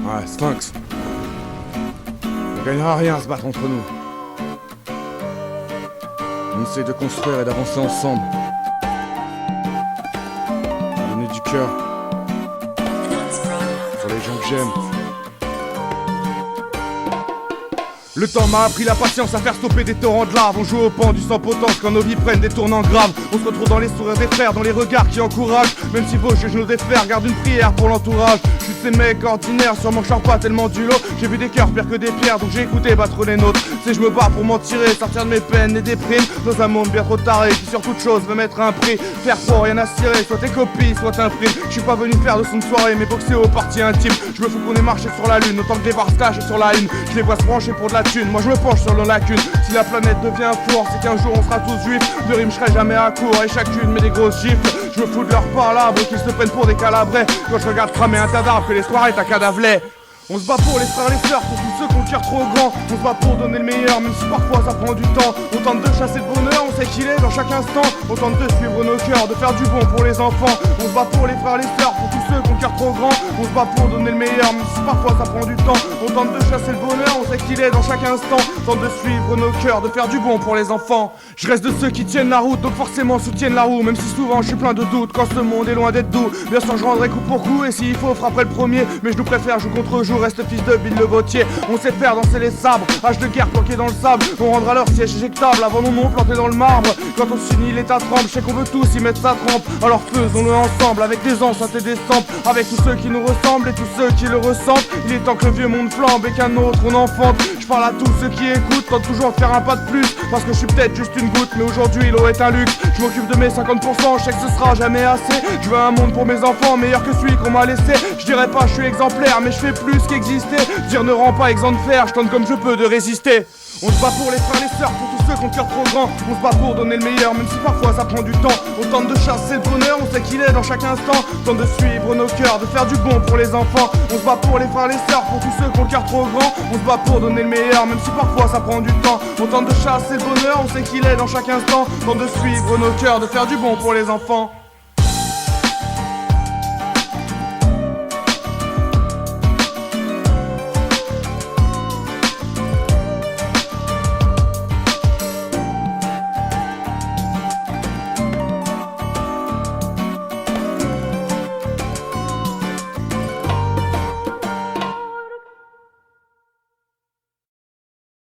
Ouais, Sphinx. On gagnera rien à se battre entre nous. On essaie de construire et d'avancer ensemble. Donner du cœur pour les gens que j'aime. Le temps m'a appris la patience à faire stopper des torrents de lave. On joue au pendu sans potence quand nos vies prennent des tournants graves. On se retrouve dans les sourires des frères, dans les regards qui encouragent. Même si vos juges nous défèrent, garde une prière pour l'entourage. Je suis ces mecs ordinaires, sûrement charpe pas tellement du lot. J'ai vu des cœurs pire que des pierres, donc j'ai écouté battre les nôtres. C'est je me bats pour m'en tirer, sortir de mes peines et des primes. Dans un monde bien trop taré, qui sur toute chose veut mettre un prix. Faire fort, rien à cirer, soit tes copies, soit t'imprimes. Je suis pas venu faire de son de soirée, mais boxer aux parties intimes. Je me fous qu'on ait marché sur la lune, autant que des bars se cachent sur la une. Je les vois se brancher pour de la thune, moi je me penche sur nos lacunes. Si la planète devient un four, c'est qu'un jour on sera tous juifs. De rimes je serai jamais à court et chacune met des grosses gifles. Je me fous de leurs palabres qu'ils se prennent pour des calabrais. Quand je regarde cramer un tas d'arbres, que les soirées t'as cadavelé. On se bat pour les frères et les sœurs, pour tous ceux qui ont le cœur trop grand. On se bat pour donner le meilleur, même si parfois ça prend du temps. On tente de chasser le bonheur, on sait qu'il est dans chaque instant. On tente de suivre nos cœurs, de faire du bon pour les enfants. On se bat pour les frères et les sœurs, pour tous ceux qui ont le cœur trop grand. On se bat pour donner le meilleur, même si parfois ça prend du temps. On tente de chasser le bonheur, on sait qu'il est dans chaque instant. On tente de suivre nos cœurs, de faire du bon pour les enfants. Je reste de ceux qui tiennent la route, donc forcément soutiennent la roue. Même si souvent je suis plein de doutes, quand ce monde est loin d'être doux. Bien sûr je rendrai coup pour coup, et s'il faut frapperai le premier. Mais je nous préfère joue contre jour, reste fils de Bill le Vautier. On sait faire danser les sabres, hache de guerre planquée dans le sable. On rendra leur siège éjectable avant nos noms plantés dans le marbre. Quand on s'unit l'état tremble, je sais qu'on veut tous y mettre sa trempe. Alors faisons-le ensemble, avec des enceintes et des samples. Avec tous ceux qui nous ressemblent et tous ceux qui le ressentent. Il est temps que le vieux monde flambe et qu'un autre on enfante. Je parle à tous ceux qui écoutent, tente toujours de faire un pas de plus. Parce que je suis peut-être juste une goutte, mais aujourd'hui l'eau est un luxe. Je m'occupe de mes 50%, je sais que ce sera jamais assez. Je veux un monde pour mes enfants, meilleur que celui qu'on m'a laissé. Je dirais pas je suis exemplaire, mais je fais plus qu'exister. Dire ne rend pas exempt de faire, je tente comme je peux de résister. On se bat pour les frères et les sœurs, pour tous ceux qui ont le cœur trop grand. On se bat pour donner le meilleur, même si parfois ça prend du temps. On tente de chasser le bonheur, on sait qu'il est dans chaque instant. On tente de suivre nos cœurs, de faire du bon pour les enfants. On se bat pour les frères et les sœurs, pour tous ceux qui ont le cœur trop grand. On se bat pour donner le meilleur, même si parfois ça prend du temps. On tente de chasser le bonheur, on sait qu'il est dans chaque instant. On tente de suivre nos cœurs, de faire du bon pour les enfants.